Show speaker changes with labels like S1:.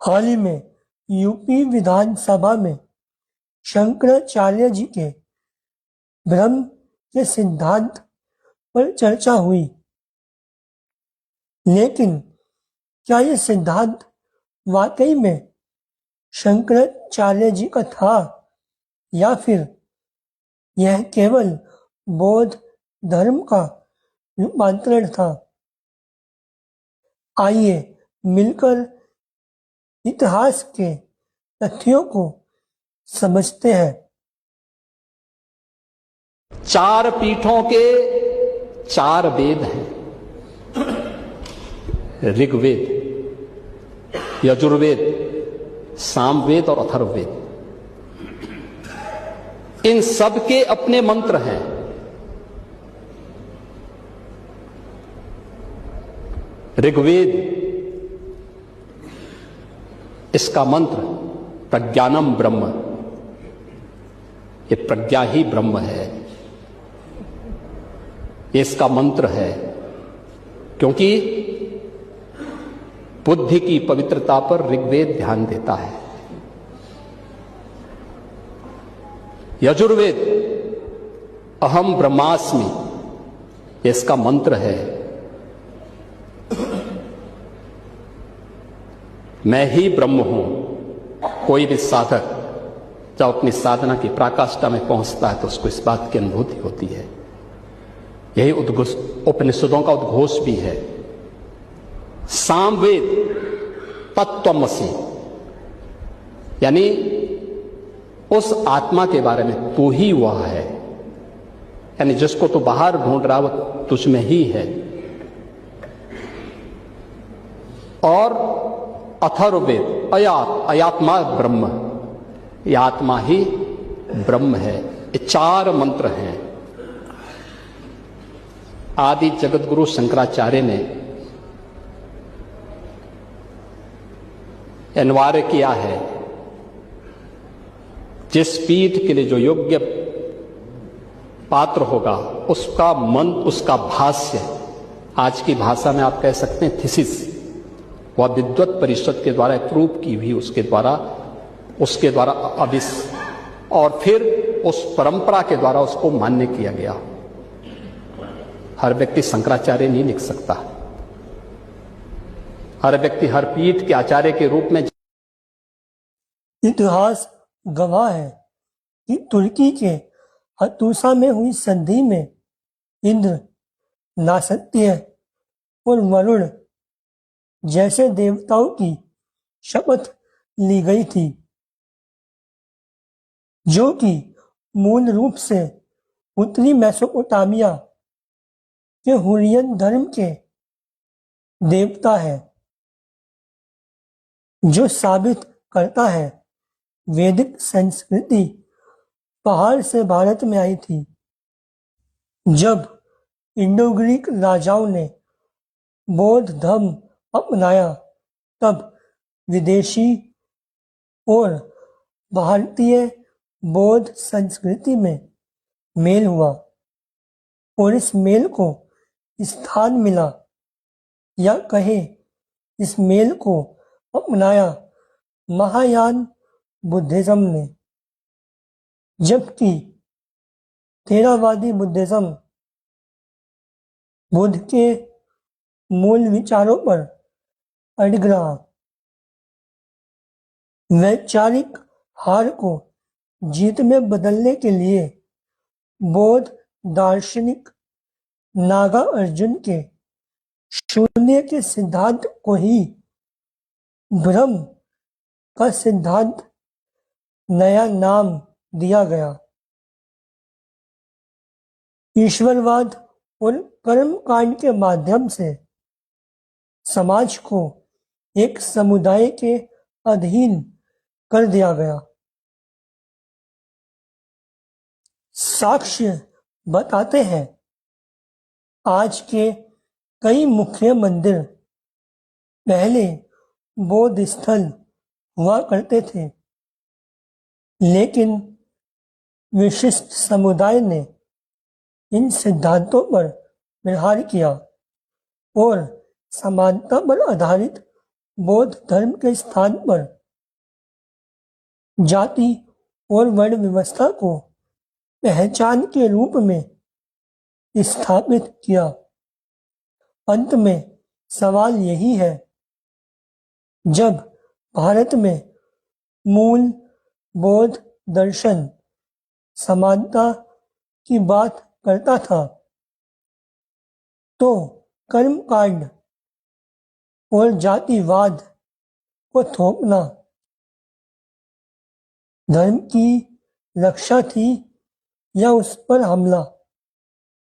S1: हाल ही में यूपी विधानसभा में शंकराचार्य जी के ब्रह्म के सिद्धांत पर चर्चा हुई, लेकिन क्या ये सिद्धांत वाकई में शंकराचार्य जी का था या फिर यह केवल बौद्ध धर्म का रूपांतरण था? आइए मिलकर इतिहास के तथ्यों को समझते हैं।
S2: चार पीठों के चार वेद हैं, ऋग्वेद, यजुर्वेद, सामवेद और अथर्ववेद। इन सब के अपने मंत्र हैं। ऋग्वेद, इसका मंत्र प्रज्ञानम ब्रह्म, ये प्रज्ञा ही ब्रह्म है, ये इसका मंत्र है, क्योंकि बुद्धि की पवित्रता पर ऋग्वेद ध्यान देता है। यजुर्वेद अहम ब्रह्मास्मि, ये इसका मंत्र है, मैं ही ब्रह्म हूं। कोई भी साधक जब अपनी साधना की पराकाष्ठा में पहुंचता है तो उसको इस बात की अनुभूति होती है। यही उपनिषदों का उद्घोष भी है। सामवेद तत्त्वमसि, यानी उस आत्मा के बारे में तू ही वह है, यानी जिसको तू बाहर ढूंढ रहा वो तुझ में ही है। और अथर्ववेद अयात्मा ब्रह्म, ये आत्मा ही ब्रह्म है। ये चार मंत्र हैं। आदि जगत गुरु शंकराचार्य ने अनिवार्य किया है, जिस पीठ के लिए जो योग्य पात्र होगा उसका मंत्र, उसका भाष्य, आज की भाषा में आप कह सकते हैं थीसिस, वह विद्वत परिषद के द्वारा अप्रूव की हुई, उसके द्वारा अविस, और फिर उस परंपरा के द्वारा उसको मान्य किया गया। हर व्यक्ति शंकराचार्य नहीं लिख सकता। हर व्यक्ति हर पीठ के आचार्य के रूप में।
S1: इतिहास गवाह है कि तुर्की के हतूसा में हुई संधि में इंद्र, नासत्य और वरुण जैसे देवताओं की शपथ ली गई थी, जो कि मूल रूप से उत्तरी मेसोपोटामिया के हुरियन धर्म के देवता है, जो साबित करता है वैदिक संस्कृति पहाड़ से भारत में आई थी। जब इंडो ग्रीक राजाओं ने बौद्ध धर्म अपनाया, तब विदेशी और भारतीय बौद्ध संस्कृति में मेल हुआ और इस मेल को स्थान मिला, या कहे इस मेल को अपनाया महायान बुद्धिज्म ने, जबकि थेरावादी बुद्धिज्म बुद्ध के मूल विचारों पर अड़िग रहा। वैचारिक हार को जीत में बदलने के लिए बौद्ध दार्शनिक नागा अर्जुन के शून्य के सिद्धांत को ही ब्रह्म का सिद्धांत नया नाम दिया गया। ईश्वरवाद और कर्म कांड के माध्यम से समाज को एक समुदाय के अधीन कर दिया गया। साक्ष्य बताते हैं, आज के कई मुख्य मंदिर पहले बौद्ध स्थल हुआ करते थे, लेकिन विशिष्ट समुदाय ने इन सिद्धांतों पर प्रहार किया और समानता पर आधारित बौद्ध धर्म के स्थान पर जाति और वर्ण व्यवस्था को पहचान के रूप में स्थापित किया। अंत में सवाल यही है, जब भारत में मूल बौद्ध दर्शन समानता की बात करता था, तो कर्मकांड और जातिवाद को थोपना धर्म की रक्षा थी या उस पर हमला?